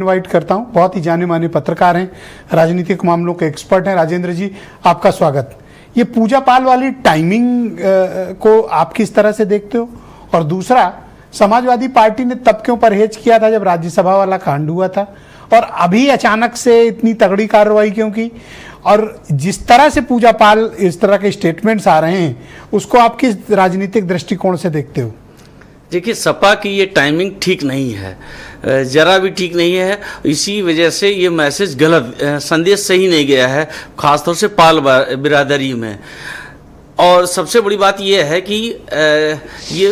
Invite करता हूं, बहुत ही जाने माने पत्रकार हैं, राजनीतिक मामलों के एक्सपर्ट हैं। राजेंद्र जी, आपका स्वागत। ये पूजा पाल वाली टाइमिंग को आप किस तरह से देखते हो? और दूसरा, समाजवादी पार्टी ने तब क्यों परहेज किया था जब राज्यसभा वाला कांड हुआ था, और अभी अचानक से इतनी तगड़ी कार्रवाई क्यों की? और जिस तरह से पूजा पाल इस तरह के स्टेटमेंट्स आ रहे हैं, उसको आप किस राजनीतिक दृष्टिकोण से देखते हो? देखिए, सपा की ये टाइमिंग ठीक नहीं है, जरा भी ठीक नहीं है। इसी वजह से ये मैसेज गलत, संदेश सही नहीं गया है, खासतौर से पाल बिरादरी में। और सबसे बड़ी बात यह है कि ये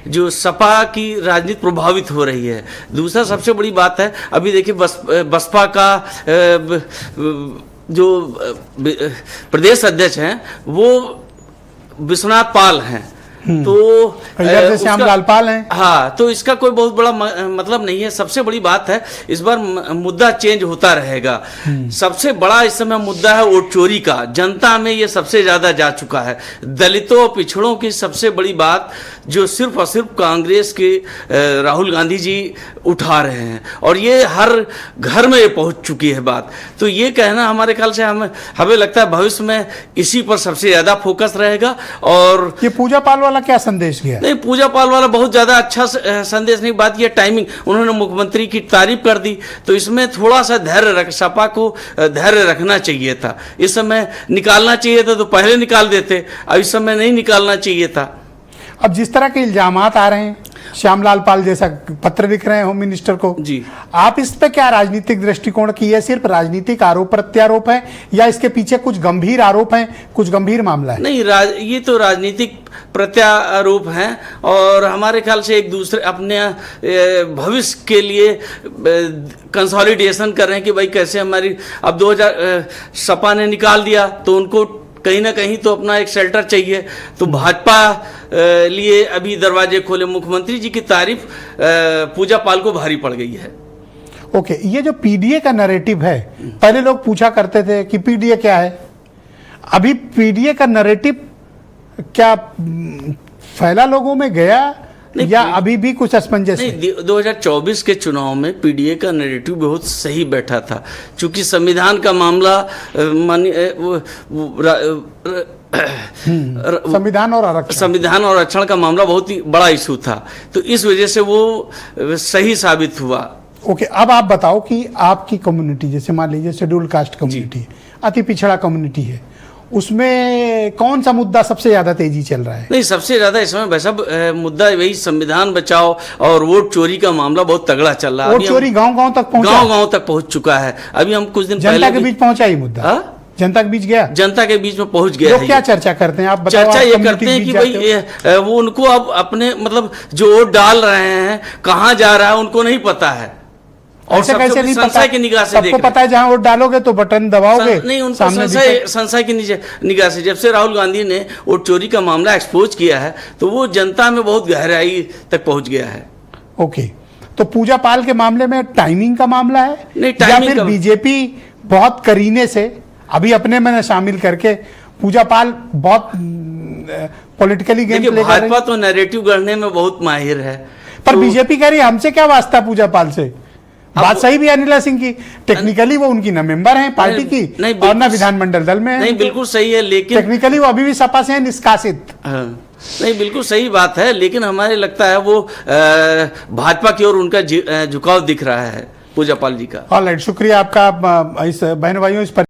जो सपा की राजनीति प्रभावित हो रही है। दूसरा सबसे बड़ी बात है, अभी देखिए बसपा का जो प्रदेश अध्यक्ष हैं वो विश्वनाथ पाल हैं, तो श्यामलाल पाल हैं। हाँ, तो इसका कोई बहुत बड़ा मतलब नहीं है। सबसे बड़ी बात है, इस बार मुद्दा चेंज होता रहेगा। सबसे बड़ा इस समय मुद्दा है वोट चोरी का। जनता में ये सबसे ज्यादा जा चुका है। दलितों और पिछड़ों की सबसे बड़ी बात जो सिर्फ और सिर्फ कांग्रेस के राहुल गांधी जी उठा रहे हैं, और ये हर घर में ये पहुंच चुकी है बात। तो ये कहना हमारे ख्याल से हमें लगता है भविष्य में इसी पर सबसे ज्यादा फोकस रहेगा। और ये पूजा पाल वाला क्या संदेश गया? नहीं, पूजा पाल वाला बहुत ज्यादा अच्छा संदेश नहीं। बात ये टाइमिंग, उन्होंने मुख्यमंत्री की तारीफ कर दी, तो इसमें थोड़ा सा सपा को धैर्य रखना चाहिए था। इस समय निकालना चाहिए था तो पहले निकाल देते, अब इस समय नहीं निकालना चाहिए था। अब जिस तरह के इल्जामात आ रहे हैं, श्यामलाल पाल जैसा पत्र लिख रहे हैं होम मिनिस्टर को जी, आप इस पे क्या राजनीतिक दृष्टिकोण की? है सिर्फ राजनीतिक आरोप प्रत्यारोप है, या इसके पीछे कुछ गंभीर आरोप हैं, कुछ गंभीर मामला है? नहीं, ये तो राजनीतिक प्रत्यारोप हैं, और हमारे ख्याल से एक दूसरे अपने भविष्य के लिए कंसोलिडेशन कर रहे हैं कि भाई कैसे हमारी, अब 2000 सपा ने निकाल दिया तो उनको कहीं ना कहीं तो अपना एक शेल्टर चाहिए। तो भाजपा लिए अभी दरवाजे खोले। मुख्यमंत्री जी की तारीफ पूजा पाल को भारी पड़ गई है। ओके, ये जो पीडीए का नैरेटिव है, पहले लोग पूछा करते थे कि पीडीए क्या है। अभी पीडीए का नैरेटिव क्या फैला लोगों में गया, या अभी भी कुछ असमंजस है? नहीं, 2024 के चुनाव में पीडीए का नैरेटिव बहुत सही बैठा था, क्योंकि संविधान का मामला संविधान और आरक्षण का मामला बहुत ही बड़ा इशू था, तो इस वजह से वो सही साबित हुआ। ओके, अब आप बताओ कि आपकी कम्युनिटी, जैसे मान लीजिए शेड्यूल्ड कास्ट कम्युनिटी है, अति पिछड़ा कम्युनिटी है, उसमें कौन सा मुद्दा सबसे ज्यादा तेजी चल रहा है? नहीं, सबसे ज्यादा इस समय वैसा मुद्दा वही संविधान बचाओ और वोट चोरी का मामला बहुत तगड़ा चल रहा है। वोट चोरी गांव-गांव तक पहुंच चुका है। अभी हम कुछ दिन जनता के बीच पहुंचा ही मुद्दा। जनता के बीच गया, जनता के बीच में पहुंच गया। लोग क्या चर्चा करते हैं? आप बताओ। चर्चा ये करते हैं कि भाई वो उनको अब अपने मतलब जो वोट डाल रहे हैं कहाँ जा रहा है उनको नहीं पता है, और कैसे नहीं पता? की निगाह से सबको पता है, जहां वोट डालोगे तो बटन दबाओगे। नहीं, उनको संशय की निगाह से, जब से राहुल गांधी ने वोट चोरी का मामला एक्सपोज किया है, तो वो जनता में बहुत गहराई तक पहुंच गया है। ओके, तो पूजा पाल के मामले में टाइमिंग का मामला है, नहीं, या फिर बीजेपी बहुत करीने से अभी अपने में शामिल करके पूजा पाल बहुत पॉलिटिकली गेम प्ले कर रही है? भाजपा तो नैरेटिव गढ़ने में बहुत माहिर है, पर बीजेपी कह रही है हमसे क्या वास्ता पूजा पाल से। बात सही भी अनिला सिंह की, टेक्निकली वो उनकी न मेंबर हैं पार्टी की, और न विधानमंडल दल में है। नहीं, बिल्कुल सही है, लेकिन टेक्निकली वो अभी भी सपा से है निष्कासित। नहीं, बिल्कुल सही बात है, लेकिन हमारे लगता है वो भाजपा की ओर उनका झुकाव दिख रहा है पूजा पाल जी का। ऑलराइट, शुक्रिया आपका इस बहन भाइयों इस